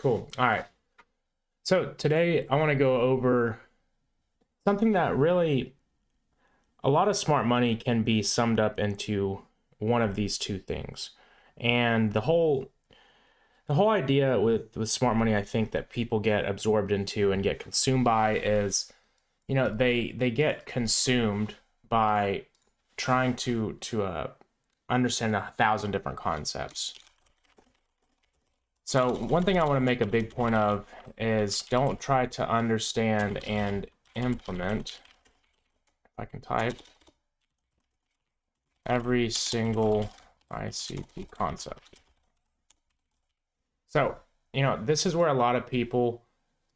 Cool. All right. So today I want to go over something that really a lot of smart money can be summed up into one of these two things. And the whole idea with smart money, I think that people get absorbed into and get consumed by is, they get consumed by trying to understand 1,000 different concepts. So one thing I want to make a big point of is don't try to understand and implement, if I can type, every single ICT concept. So, this is where a lot of people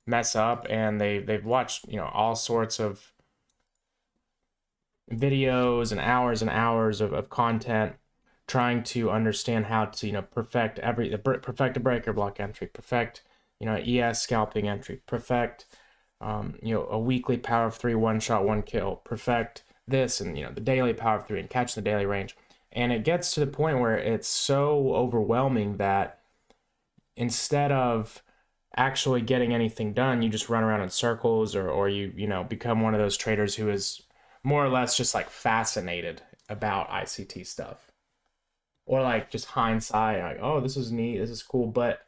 mess up, and they've watched, all sorts of videos and hours of content trying to understand how to, perfect a breaker block entry, perfect, ES scalping entry, perfect, a weekly power of 3 one shot, one kill, perfect this, and, the daily power of 3 and catching the daily range. And it gets to the point where it's so overwhelming that instead of actually getting anything done, you just run around in circles, or you become one of those traders who is more or less just like fascinated about ICT stuff, or like just hindsight, like, oh, this is neat, this is cool. But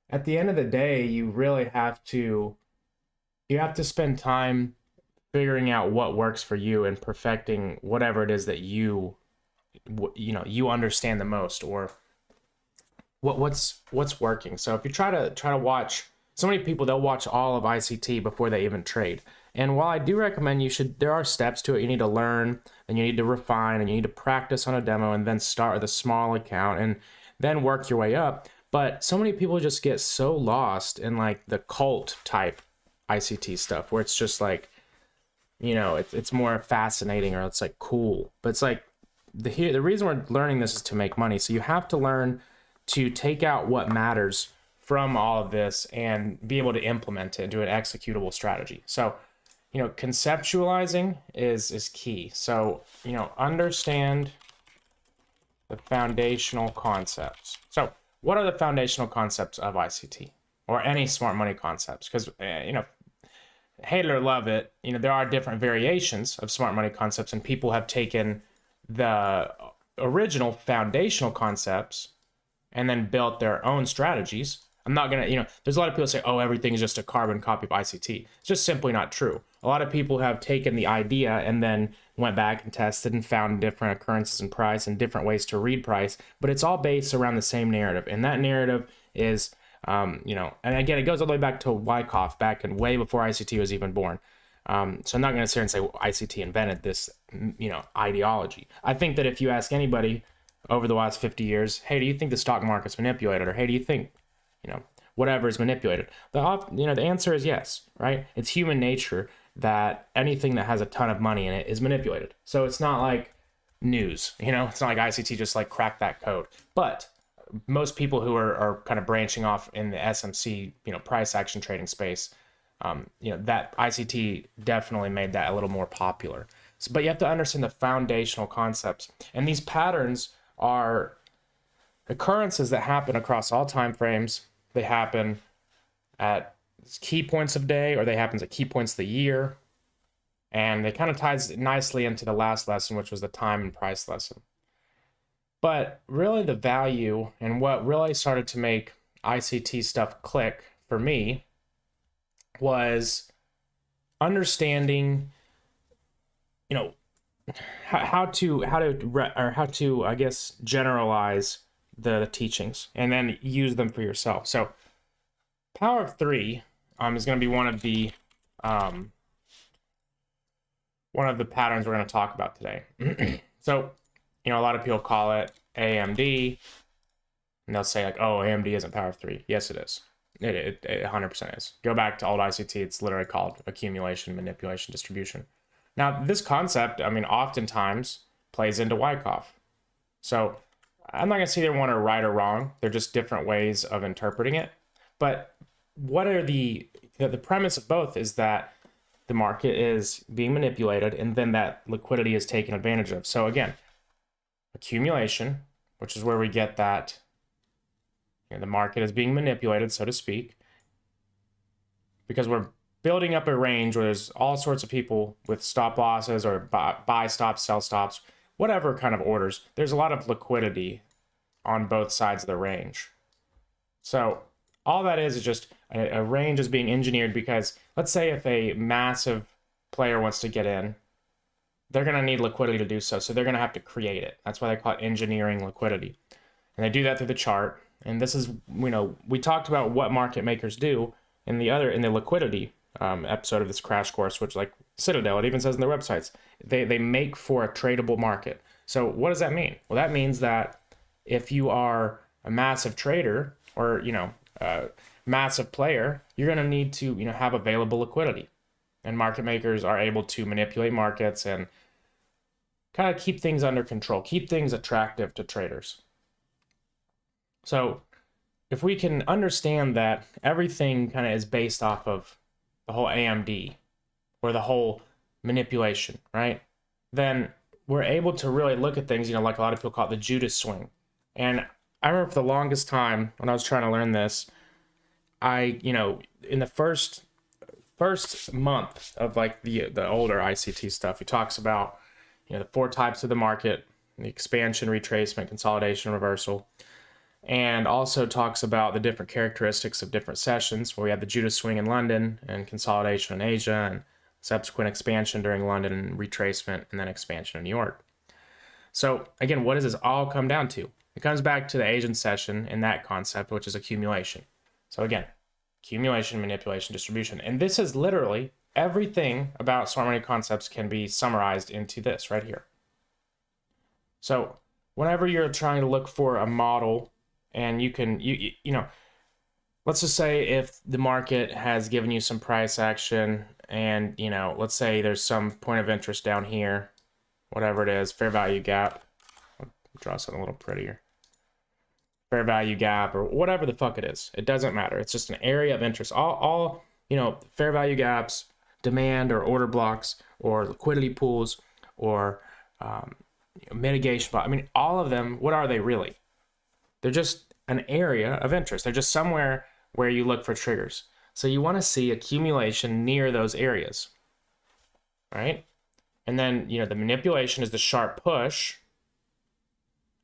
at the end of the day, you really have to spend time figuring out what works for you and perfecting whatever it is that you understand the most, or what's working. So if you try to watch, so many people, they'll watch all of ICT before they even trade. And while I do recommend there are steps to it. You need to learn, and you need to refine, and you need to practice on a demo, and then start with a small account and then work your way up. But so many people just get so lost in like the cult type ICT stuff, where it's just like, it's more fascinating, or it's like cool. But it's like the reason we're learning this is to make money. So you have to learn to take out what matters from all of this and be able to implement it into an executable strategy. So, conceptualizing is key. So, understand the foundational concepts. So what are the foundational concepts of ICT or any smart money concepts? Because, hate it or love it, there are different variations of smart money concepts, and people have taken the original foundational concepts and then built their own strategies. I'm not going to, there's a lot of people say, oh, everything is just a carbon copy of ICT. It's just simply not true. A lot of people have taken the idea and then went back and tested and found different occurrences in price and different ways to read price, but it's all based around the same narrative. And that narrative is, and again, it goes all the way back to Wyckoff, back and way before ICT was even born. So I'm not going to sit here and say, well, ICT invented this, ideology. I think that if you ask anybody over the last 50 years, hey, do you think the stock market's manipulated? Or hey, do you think, whatever is manipulated? The answer is yes, right? It's human nature that anything that has a ton of money in it is manipulated. So it's not like news, it's not like ICT just like cracked that code. But most people who are kind of branching off in the SMC, price action trading space, that ICT definitely made that a little more popular. So, but you have to understand the foundational concepts. And these patterns are occurrences that happen across all time frames. They happen at key points of day, or they happen at key points of the year. And they kind of ties nicely into the last lesson, which was the time and price lesson. But really the value and what really started to make ICT stuff click for me was understanding, how to I guess generalize the teachings and then use them for yourself. So power of 3 is going to be one of the patterns we're going to talk about today. So, a lot of people call it AMD, and they'll say like, oh, AMD isn't power of 3. Yes, it is. It 100% is. Go back to old ICT, it's literally called accumulation, manipulation, distribution. Now, this concept, oftentimes plays into Wyckoff. So I'm not going to say they're one are right or wrong. They're just different ways of interpreting it. But what are the premise of both is that the market is being manipulated, and then that liquidity is taken advantage of. So again, accumulation, which is where we get that the market is being manipulated, so to speak, because we're building up a range where there's all sorts of people with stop losses or buy stops, sell stops, whatever kind of orders. There's a lot of liquidity on both sides of the range. So all that is just a range is being engineered because let's say if a massive player wants to get in, they're going to need liquidity to do so. So they're going to have to create it. That's why they call it engineering liquidity. And they do that through the chart. And this is, we talked about what market makers do in the liquidity episode of this crash course, which like Citadel, it even says in their websites, they make for a tradable market. So what does that mean? Well, that means that if you are a massive trader or, a massive player, you're going to need to, have available liquidity. And market makers are able to manipulate markets and kind of keep things under control, keep things attractive to traders. So if we can understand that everything kind of is based off of the whole AMD or the whole manipulation, right? Then we're able to really look at things, like a lot of people call it the Judas swing. And I remember for the longest time when I was trying to learn this, in the first month of like the older ICT stuff, he talks about, the 4 types of the market, the expansion, retracement, consolidation, reversal. And also talks about the different characteristics of different sessions, where we have the Judas swing in London and consolidation in Asia and subsequent expansion during London and retracement and then expansion in New York. So again, what does this all come down to? It comes back to the Asian session and that concept, which is accumulation. So again, accumulation, manipulation, distribution. And this is literally everything about smart money concepts can be summarized into this right here. So whenever you're trying to look for a model, and you can, let's just say if the market has given you some price action and, let's say there's some point of interest down here, whatever it is, fair value gap. I'll draw something a little prettier. Fair value gap or whatever the fuck it is. It doesn't matter. It's just an area of interest. All fair value gaps, demand or order blocks or liquidity pools or mitigation. I mean, all of them, what are they really? They're just an area of interest. They're just somewhere where you look for triggers. So you want to see accumulation near those areas, right? And then, the manipulation is the sharp push.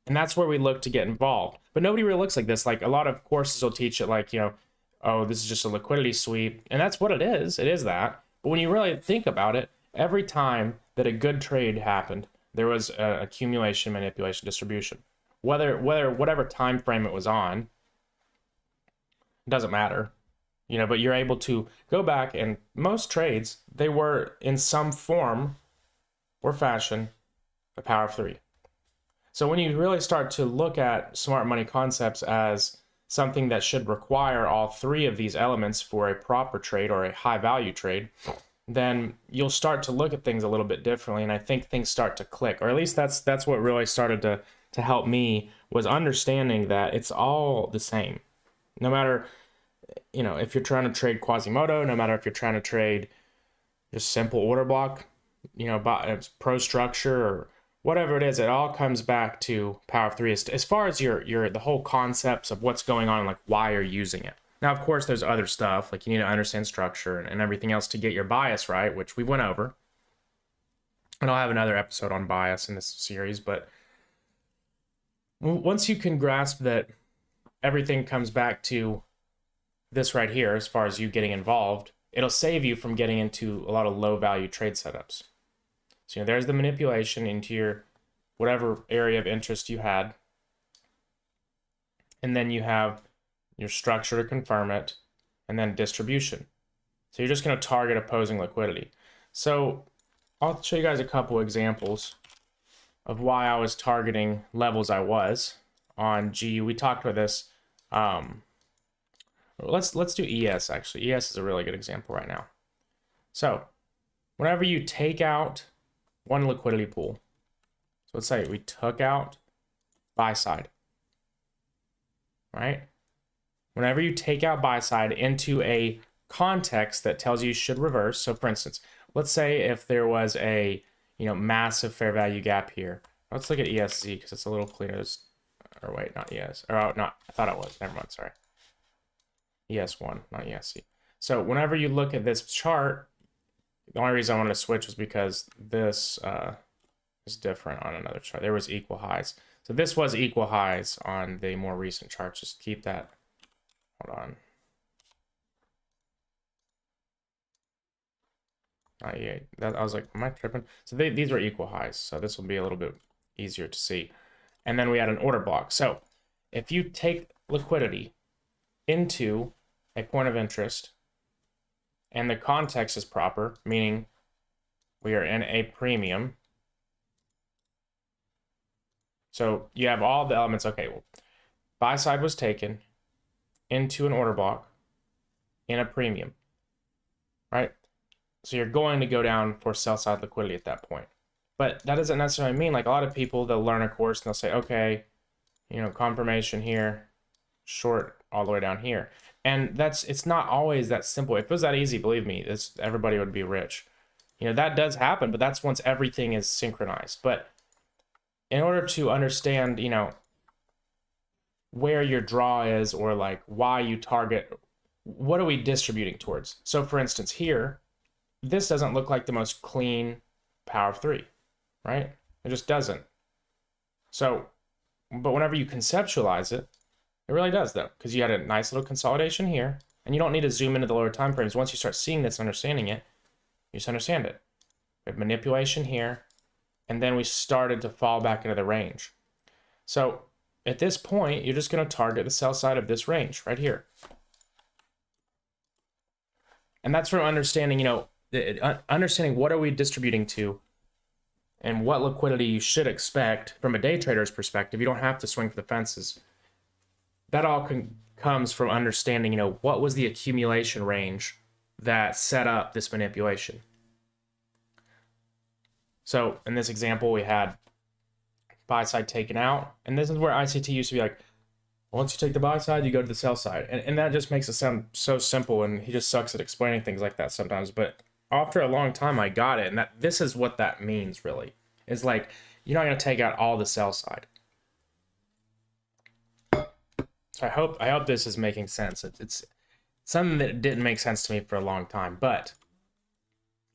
And that's where we look to get involved. But nobody really looks like this. Like a lot of courses will teach it like, oh, this is just a liquidity sweep. And that's what it is. It is that. But when you really think about it, every time that a good trade happened, there was accumulation, manipulation, distribution. Whatever time frame it was on, it doesn't matter, but you're able to go back and most trades, they were in some form or fashion the power of 3. So when you really start to look at smart money concepts as something that should require all 3 of these elements for a proper trade or a high value trade, then you'll start to look at things a little bit differently. And I think things start to click, or at least that's what really started to help me, was understanding that it's all the same. No matter, if you're trying to trade Quasimodo, no matter if you're trying to trade just simple order block, pro structure or whatever it is, it all comes back to power of 3 as far as the whole concepts of what's going on and like why you're using it. Now, of course, there's other stuff, like you need to understand structure and everything else to get your bias right, which we went over. And I'll have another episode on bias in this series, but once you can grasp that everything comes back to this right here, as far as you getting involved, it'll save you from getting into a lot of low value trade setups. So there's the manipulation into your whatever area of interest you had. And then you have your structure to confirm it, and then distribution. So you're just going to target opposing liquidity. So I'll show you guys a couple examples of why I was targeting levels I was on GU. We talked about this. Let's do ES actually. ES is a really good example right now. So whenever you take out one liquidity pool, so let's say we took out buy side, right? Whenever you take out buy side into a context that tells you should reverse. So for instance, let's say if there was a massive fair value gap here. Let's look at ESZ because it's a little cleaner. or wait, not ES, or not, I thought it was, never mind, sorry. ES1, not ESC. So whenever you look at this chart, the only reason I wanted to switch was because this is different on another chart. There was equal highs. So this was equal highs on the more recent charts. Just keep that. Hold on. Not yet. I was like, am I tripping? So these were equal highs. So this will be a little bit easier to see. And then we had an order block. So if you take liquidity into a point of interest and the context is proper, meaning we are in a premium. So you have all the elements. Okay, well, buy side was taken into an order block in a premium, right? So you're going to go down for sell side liquidity at that point. But that doesn't necessarily mean, like a lot of people, they'll learn a course and they'll say, okay, you know, confirmation here, short all the way down here. And it's not always that simple. If it was that easy, believe me, everybody would be rich. You know, that does happen, but that's once everything is synchronized. But in order to understand, you know, where your draw is, or like why you target, what are we distributing towards? So for instance, here, this doesn't look like the most clean power of three, right? It just doesn't. So, but whenever you conceptualize it, it really does though, because you had a nice little consolidation here, and you don't need to zoom into the lower time frames. Once you start seeing this and understanding it, you just understand it. We have manipulation here, and then we started to fall back into the range. So at this point, you're just going to target the sell side of this range right here. And that's from understanding, you know, understanding what are we distributing to and what liquidity you should expect from a day trader's perspective. You don't have to swing for the fences. That all comes from understanding, you know, what was the accumulation range that set up this manipulation. So in this example, we had buy side taken out, and this is where ICT used to be like, once you take the buy side, you go to the sell side. And that just makes it sound so simple, and he just sucks at explaining things like that sometimes. But after a long time, I got it, and this is what that means, really. It's like, you're not going to take out all the sell side. So I hope this is making sense. It's something that didn't make sense to me for a long time. But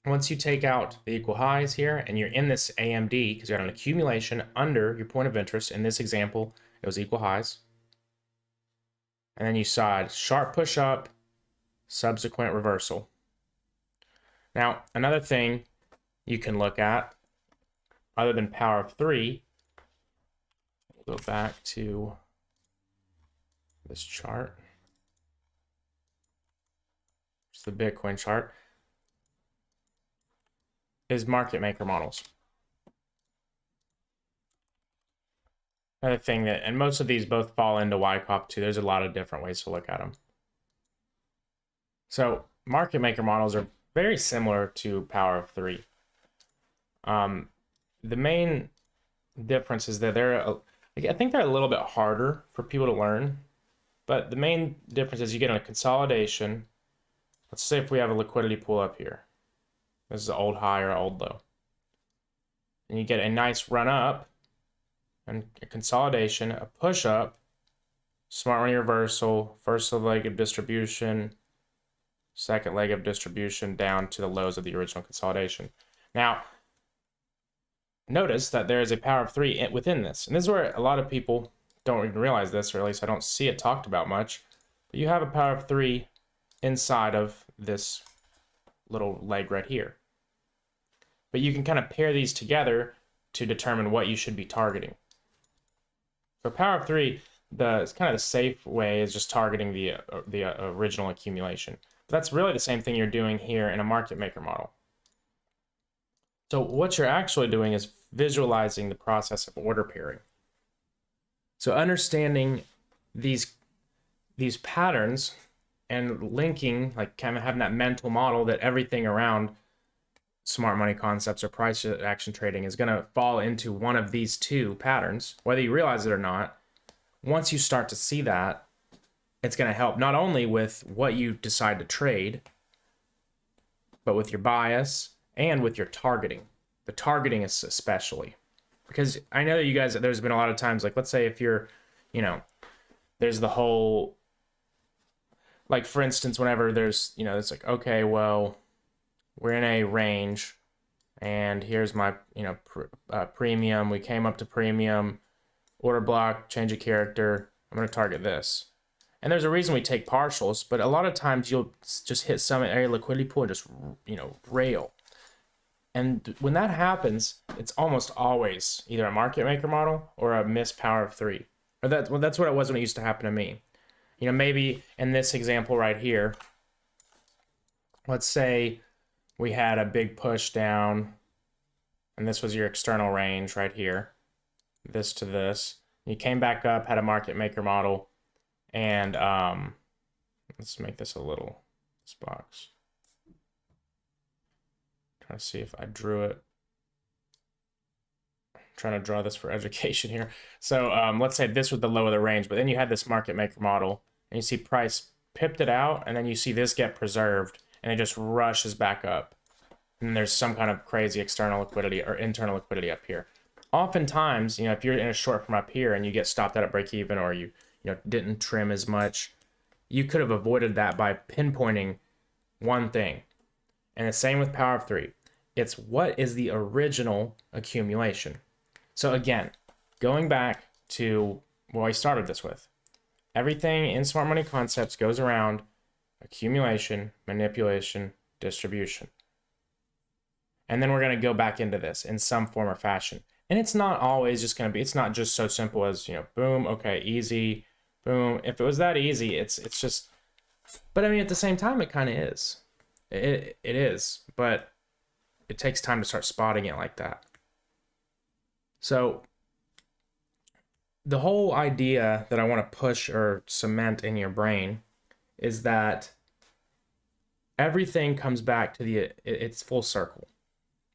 once you take out the equal highs here, and you're in this AMD, because you had an accumulation under your point of interest, in this example, it was equal highs. And then you saw a sharp push up, subsequent reversal. Now, another thing you can look at, other than power of three, we'll go back to this chart. It's the Bitcoin chart. Is market maker models. Another thing that, and most of these both fall into YCOP too. There's a lot of different ways to look at them. So market maker models are very similar to power of three. The main difference is that I think they're a little bit harder for people to learn, but the main difference is you get a consolidation. Let's say if we have a liquidity pool up here. This is an old high or old low. And you get a nice run up and a consolidation, a push up, smart money reversal, first leg of distribution, second leg of distribution down to the lows of the original consolidation. Now, notice that there is a power of three within this. And this is where a lot of people don't even realize this, or at least I don't see it talked about much. But you have a power of three inside of this little leg right here. But you can kind of pair these together to determine what you should be targeting. For power of three, it's kind of the safe way is just targeting the original accumulation. But that's really the same thing you're doing here in a market maker model. So what you're actually doing is visualizing the process of order pairing. So understanding these patterns and linking, like kind of having that mental model that everything around smart money concepts or price action trading is going to fall into one of these two patterns, whether you realize it or not. Once you start to see that, it's going to help not only with what you decide to trade, but with your bias and with your targeting. The targeting is especially, because I know you guys, there's been a lot of times, like let's say if you're you know, there's the whole, like, for instance, whenever there's, it's like, okay, well, we're in a range and here's my, premium. We came up to premium, order block, change a character. I'm going to target this. And there's a reason we take partials, but a lot of times you'll just hit some area liquidity pool and just, rail. And when that happens, it's almost always either a market maker model or a missed power of 3. Or that's what it was when it used to happen to me. Maybe in this example right here, let's say we had a big push down, and this was your external range right here, this to this. You came back up, had a market maker model, and let's make this a little, this box. Trying to see if I drew it. I'm trying to draw this for education here. So let's say this was the low of the range, but then you had this market maker model, and you see price pipped it out, and then you see this get preserved, and it just rushes back up. And there's some kind of crazy external liquidity or internal liquidity up here. Oftentimes, if you're in a short from up here and you get stopped out at break even, or you didn't trim as much, you could have avoided that by pinpointing one thing. And the same with power of 3. It's what is the original accumulation. So again, going back to what I started this with, everything in smart money concepts goes around accumulation, manipulation, distribution. And then we're going to go back into this in some form or fashion. And it's not always just going to be, it's not just so simple as, boom, okay, easy, boom. If it was that easy, it's just, but I mean, at the same time, it kind of is. It is, but it takes time to start spotting it like that. So the whole idea that I want to push or cement in your brain is that everything comes back to it's full circle.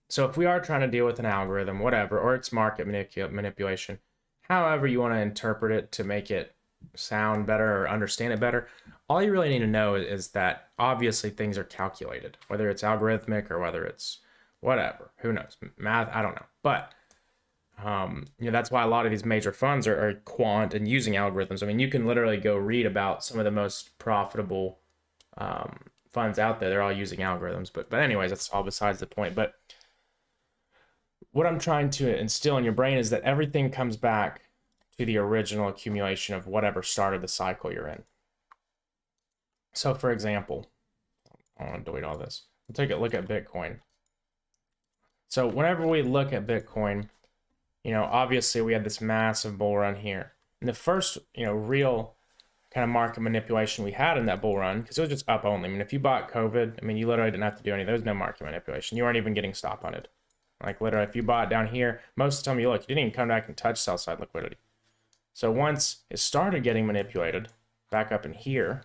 So if we are trying to deal with an algorithm, whatever, or it's market manipulation, however you want to interpret it to make it sound better or understand it better, all you really need to know is that obviously things are calculated, whether it's algorithmic or whether it's whatever, who knows, math, I don't know. But that's why a lot of these major funds are quant and using algorithms. I mean, you can literally go read about some of the most profitable funds out there. They're all using algorithms, but anyways, that's all besides the point. But what I'm trying to instill in your brain is that everything comes back to the original accumulation of whatever started the cycle you're in. So for example, I want to delete all this. We'll take a look at Bitcoin. So whenever we look at Bitcoin, obviously we had this massive bull run here. And the first, real kind of market manipulation we had in that bull run, because it was just up only. I mean, if you bought COVID, I mean, you literally didn't have to do anything. There was no market manipulation. You weren't even getting stop hunted. Like literally, if you bought down here, most of the time you didn't even come back and touch sell side liquidity. So once it started getting manipulated back up in here,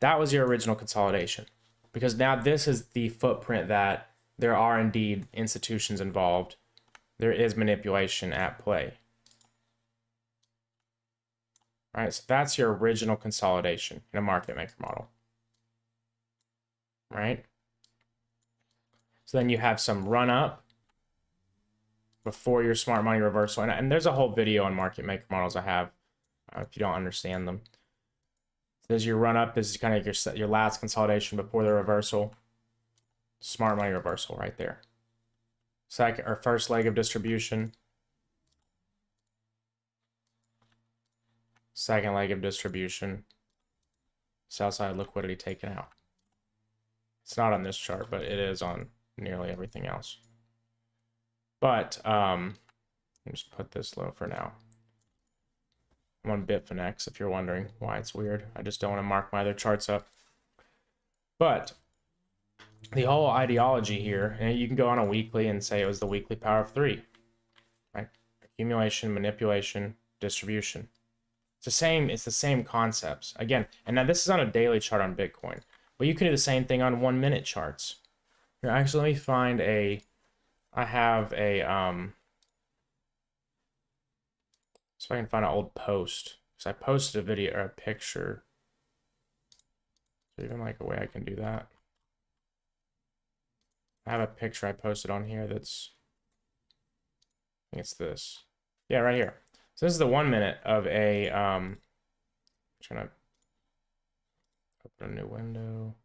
that was your original consolidation. Because now this is the footprint that there are indeed institutions involved. There is manipulation at play. All right, so that's your original consolidation in a market maker model. Right? So then you have some run up before your smart money reversal. And there's a whole video on market maker models I have if you don't understand them. So there's your run up. This is kind of your last consolidation before the reversal. Smart money reversal right there. Second or first leg of distribution. Second leg of distribution. Sell side liquidity taken out. It's not on this chart, but it is on nearly everything else. But let me just put this low for now. I'm on Bitfinex if you're wondering why it's weird. I just don't want to mark my other charts up. But the whole ideology here, and you can go on a weekly and say it was the weekly power of 3. Right? Accumulation, manipulation, distribution. It's the same concepts. Again, and now this is on a daily chart on Bitcoin. But you can do the same thing on 1-minute charts. Here, actually, let me find I have a, so I can find an old post. Because I posted a video or a picture. Is there even like a way I can do that? I have a picture I posted on here that's, I think it's this. Yeah, right here. So this is the 1 minute of a, trying to open a new window.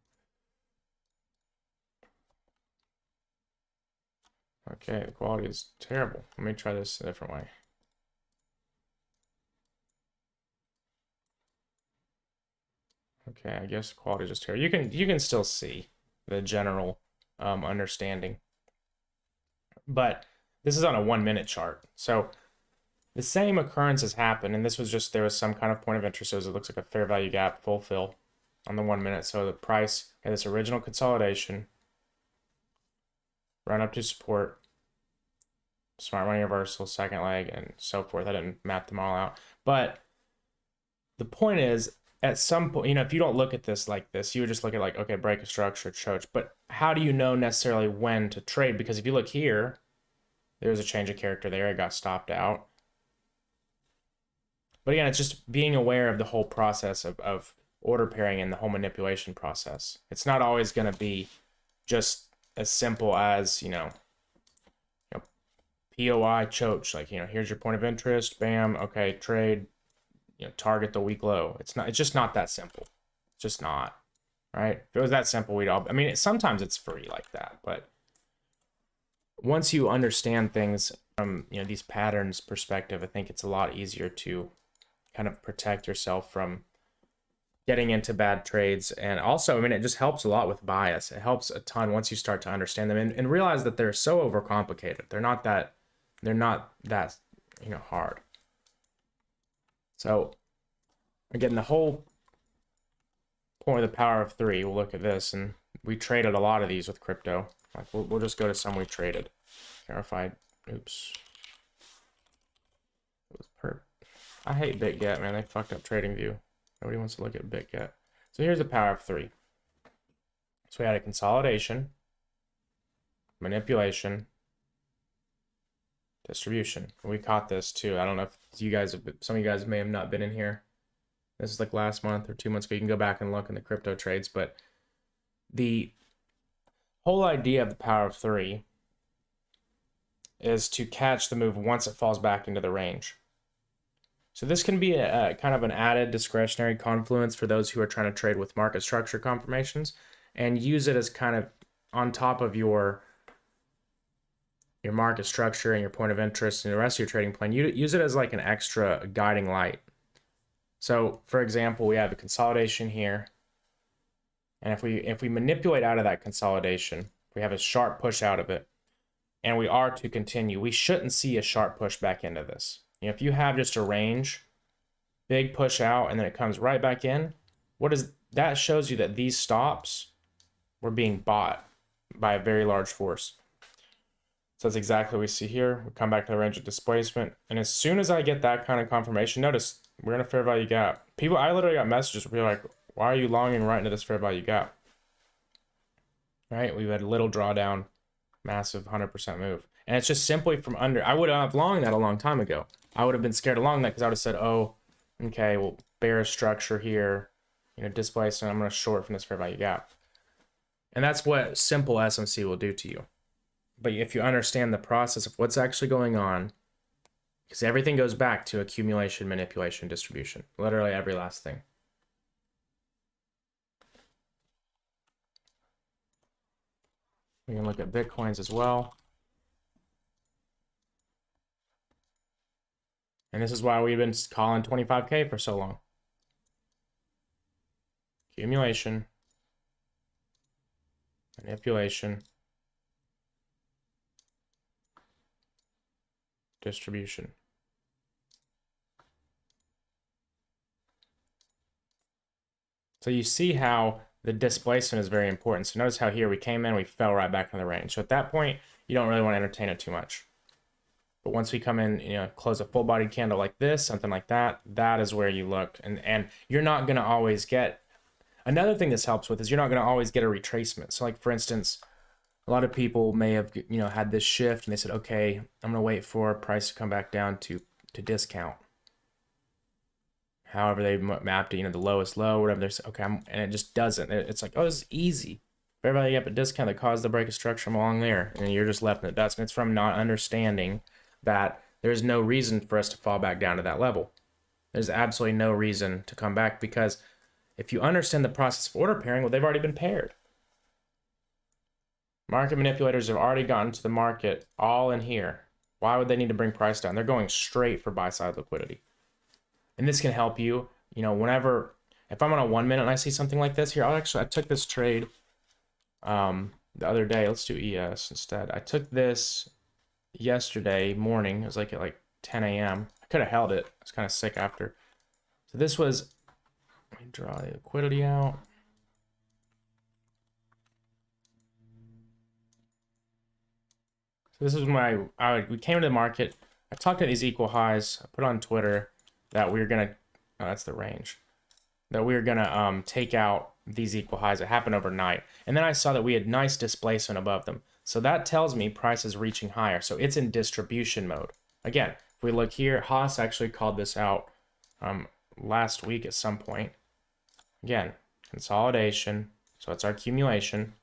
Okay, the quality is terrible. Let me try this a different way. Okay, I guess quality is just terrible. You can still see the general understanding. But this is on a 1 minute chart. So the same occurrences happen, and this was just, there was some kind of point of interest. So it looks like a fair value gap fulfill on the 1 minute. So the price had this original consolidation, run up to support, smart money reversal, second leg, and so forth. I didn't map them all out. But the point is, at some point, you know, if you don't look at this like this, you would just look at like, okay, break a structure, choke. But how do you know necessarily when to trade? Because if you look here, there's a change of character there. It got stopped out. But again, it's just being aware of the whole process of order pairing and the whole manipulation process. It's not always going to be just as simple as, you know, POI choke. Like, you know, here's your point of interest. Bam. Okay, trade. You know, target the week low. It's just not that simple. It's just not, right? If it was that simple, we'd all, I mean, sometimes it's free like that, but once you understand things from, you know, these patterns perspective, I think it's a lot easier to kind of protect yourself from getting into bad trades. And also, I mean, it just helps a lot with bias. It helps a ton once you start to understand them and realize that they're so overcomplicated. They're not that, you know, hard. So again, the whole point of the power of 3, we'll look at this, and we traded a lot of these with crypto. Like we'll just go to some we traded. Verified. Oops. It was perp. I hate BitGet, man. They fucked up TradingView. Nobody wants to look at BitGet. So here's the power of 3. So we had a consolidation, manipulation, distribution. We caught this too. I don't know if you guys have, some of you guys may have not been in here. This is like last month or 2 months ago. You can go back and look in the crypto trades, but the whole idea of the power of 3 is to catch the move once it falls back into the range. So this can be a kind of an added discretionary confluence for those who are trying to trade with market structure confirmations, and use it as kind of on top of your market structure and your point of interest and the rest of your trading plan. You use it as like an extra guiding light. So for example, we have a consolidation here. And if we manipulate out of that consolidation, we have a sharp push out of it, and we are to continue, we shouldn't see a sharp push back into this. You know, if you have just a range, big push out, and then it comes right back in, that shows you that these stops were being bought by a very large force. So that's exactly what we see here. We come back to the range of displacement. And as soon as I get that kind of confirmation, notice we're in a fair value gap. I literally got messages where people are like, why are you longing right into this fair value gap? Right? We've had a little drawdown, massive 100% move. And it's just simply from under. I would have longed that a long time ago. I would have been scared of long that because I would have said, oh, okay, well, bearish structure here, you know, displacement, I'm going to short from this fair value gap. And that's what simple SMC will do to you. But if you understand the process of what's actually going on, because everything goes back to accumulation, manipulation, distribution, literally every last thing. We can look at Bitcoins as well. And this is why we've been calling 25K for so long. Accumulation, manipulation, distribution. So you see how the displacement is very important. So notice how here we came in, we fell right back in the range. So at that point, you don't really want to entertain it too much. But once we come in, you know, close a full-bodied candle like this, something like that, that is where you look. And you're not going to always get, another thing this helps with is you're not going to always get a retracement. So like, for instance, a lot of people may have, you know, had this shift and they said, okay, I'm going to wait for price to come back down to discount. However they mapped it, you know, the lowest low, whatever. They're okay, and it just doesn't. It's like, oh, this is easy. Fair value gap at discount that caused the break of structure along there, and you're just left in the dust. And it's from not understanding that there's no reason for us to fall back down to that level. There's absolutely no reason to come back because if you understand the process of order pairing, well, they've already been paired. Market manipulators have already gotten to the market all in here. Why would they need to bring price down? They're going straight for buy-side liquidity. And this can help you, whenever, if I'm on a 1 minute and I see something like this here, I took this trade the other day. Let's do ES instead. I took this yesterday morning. It was like at 10 a.m. I could have held it. I was kind of sick after. So this was, let me draw the liquidity out. So this is when we came to the market. I talked at these equal highs. I put on Twitter that we were gonna, oh, that's the range, that we were gonna take out these equal highs. It happened overnight, and then I saw that we had nice displacement above them. So that tells me price is reaching higher. So it's in distribution mode. Again, if we look here, Haas actually called this out last week at some point. Again, consolidation. So it's our accumulation,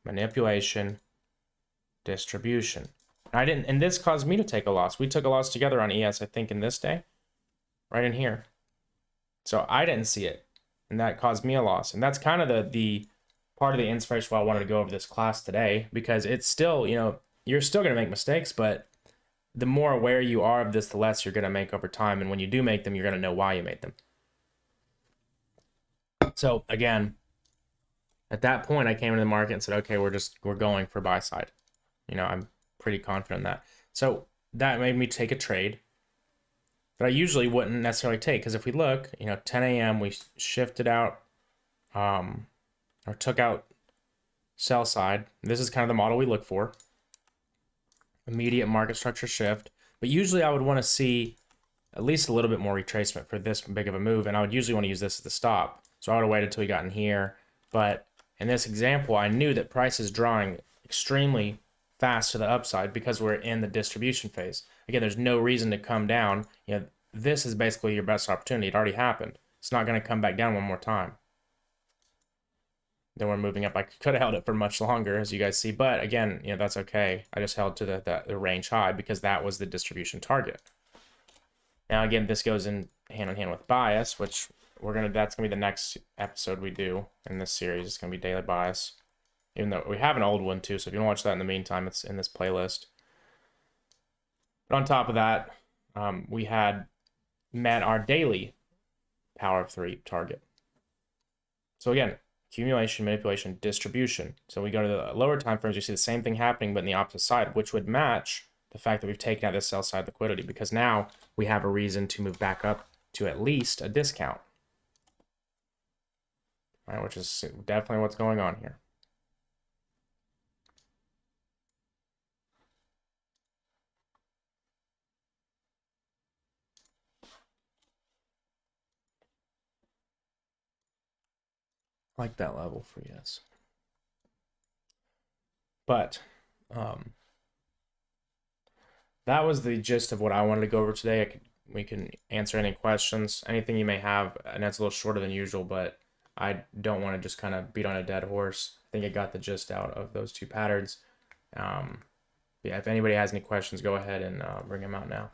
manipulation, distribution. And this caused me to take a loss. We took a loss together on ES, I think, in this day, right in here. So I didn't see it, and that caused me a loss. And that's kind of the part of the inspiration why I wanted to go over this class today, because it's still, you're still going to make mistakes, but the more aware you are of this, the less you're going to make over time. And when you do make them, you're going to know why you made them. So again, at that point, I came into the market and said, okay, we're going for buy side. I'm pretty confident in that. So that made me take a trade that I usually wouldn't necessarily take, because if we look, 10 a.m. we shifted out, or took out sell side. This is kind of the model we look for. Immediate market structure shift. But usually I would want to see at least a little bit more retracement for this big of a move, and I would usually want to use this as the stop. So I would have waited until we got in here. But in this example, I knew that price is drawing extremely fast to the upside because we're in the distribution phase. Again, there's no reason to come down. This is basically your best opportunity. It already happened. It's not going to come back down one more time. Then we're moving up. I could have held it for much longer, as you guys see, but again, that's okay. I just held to the range high because that was the distribution target. Now, again, this goes in hand with bias, which that's gonna be the next episode we do in this series. It's gonna be daily bias, even though we have an old one too. So if you want to watch that in the meantime, it's in this playlist. But on top of that, we had met our daily power of 3 target. So again, accumulation, manipulation, distribution. So we go to the lower time frames, you see the same thing happening, but in the opposite side, which would match the fact that we've taken out this sell side liquidity, because now we have a reason to move back up to at least a discount. All right, which is definitely what's going on here. Like that level for yes. But that was the gist of what I wanted to go over today. We can answer any questions, anything you may have, and that's a little shorter than usual, but I don't want to just kind of beat on a dead horse. I think I got the gist out of those two patterns. Yeah, if anybody has any questions, go ahead and bring them out now.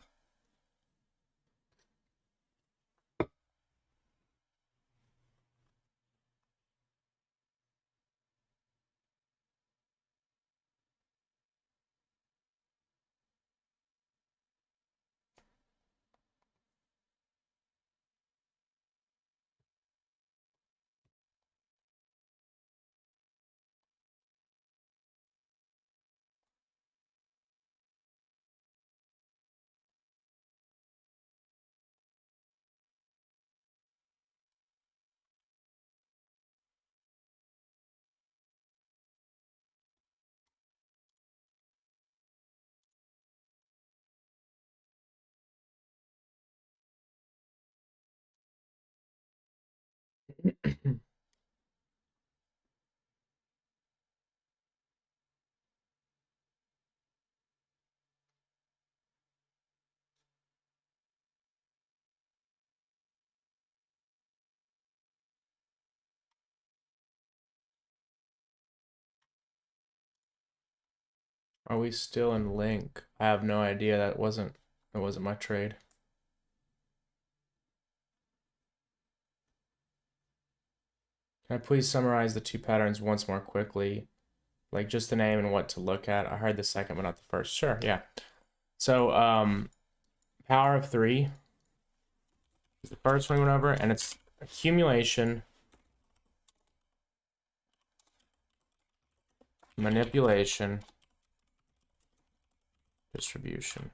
Are we still in link? I have no idea. That wasn't That wasn't my trade. Can I please summarize the two patterns once more quickly? Like just the name and what to look at. I heard the second, but not the first. Sure, yeah. So, power of 3 is the first one we went over, and it's accumulation, manipulation, distribution.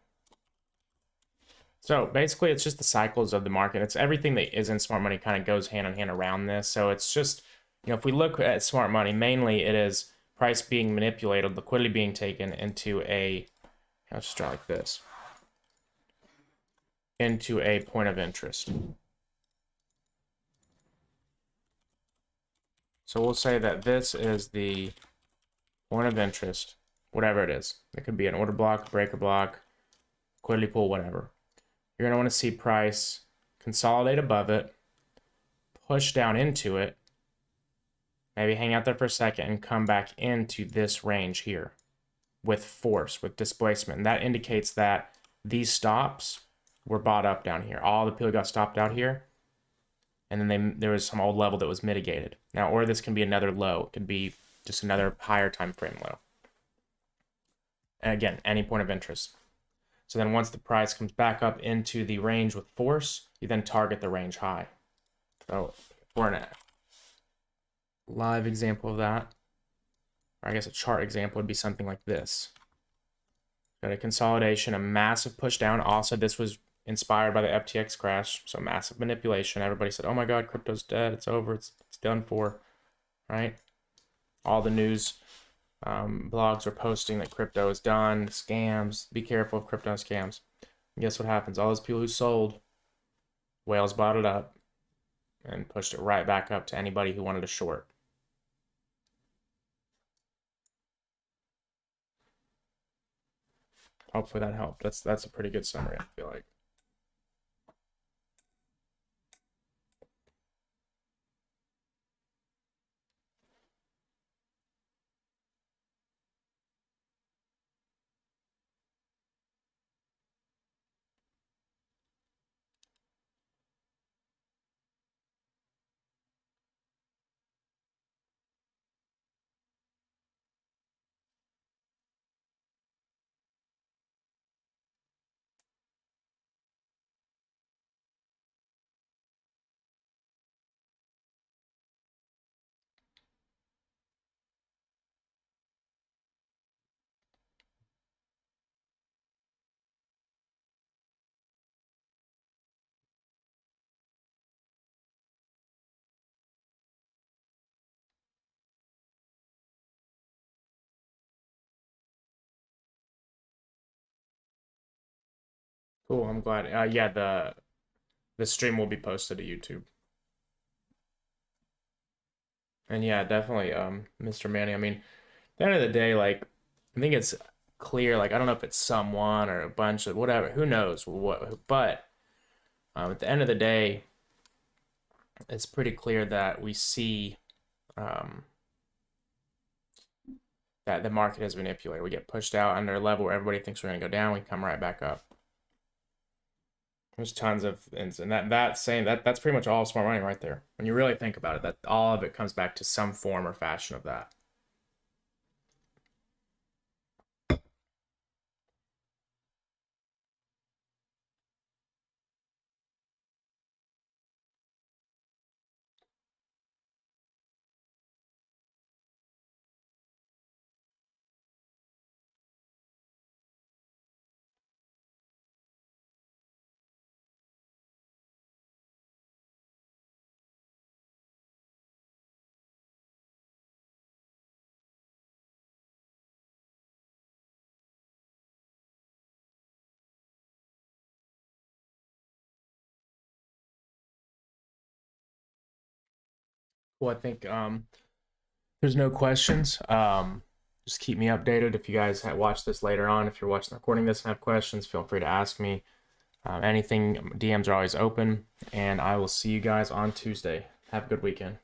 So basically, it's just the cycles of the market. It's everything that is in smart money kind of goes hand in hand around this. So it's just, you know, if we look at smart money, mainly it is price being manipulated, liquidity being taken into a, I'll just draw like this, into a point of interest. So we'll say that this is the point of interest, whatever it is. It could be an order block, breaker block, liquidity pool, whatever. You're going to want to see price consolidate above it, push down into it, maybe hang out there for a second and come back into this range here with force, with displacement. And that indicates that these stops were bought up down here. All the people got stopped out here. And then there was some old level that was mitigated. Now, or this can be another low. It could be just another higher time frame low. And again, any point of interest. So then once the price comes back up into the range with force, you then target the range high. So for a live example of that, or I guess a chart example would be something like this. Got a consolidation, a massive push down. Also, this was inspired by the FTX crash, so massive manipulation. Everybody said, oh my God, crypto's dead, it's over, it's done for, right? All the news blogs are posting that crypto is done, scams, be careful of crypto scams. And guess what happens? All those people who sold, whales bought it up and pushed it right back up to anybody who wanted to short. Hopefully that helped. That's a pretty good summary, I feel like. Cool, I'm glad. Yeah, the stream will be posted to YouTube. And yeah, definitely, Mr. Manny. I mean, at the end of the day, like, I think it's clear. Like, I don't know if it's someone or a bunch of whatever. Who knows what? But at the end of the day, it's pretty clear that we see that the market has manipulated. We get pushed out under a level where everybody thinks we're going to go down. We come right back up. There's tons of, and that's pretty much all smart money right there. When you really think about it, that all of it comes back to some form or fashion of that. Well, I think there's no questions. Just keep me updated if you guys watch this later on. If you're watching recording this and have questions, feel free to ask me. Anything, DMs are always open, and I will see you guys on Tuesday. Have a good weekend.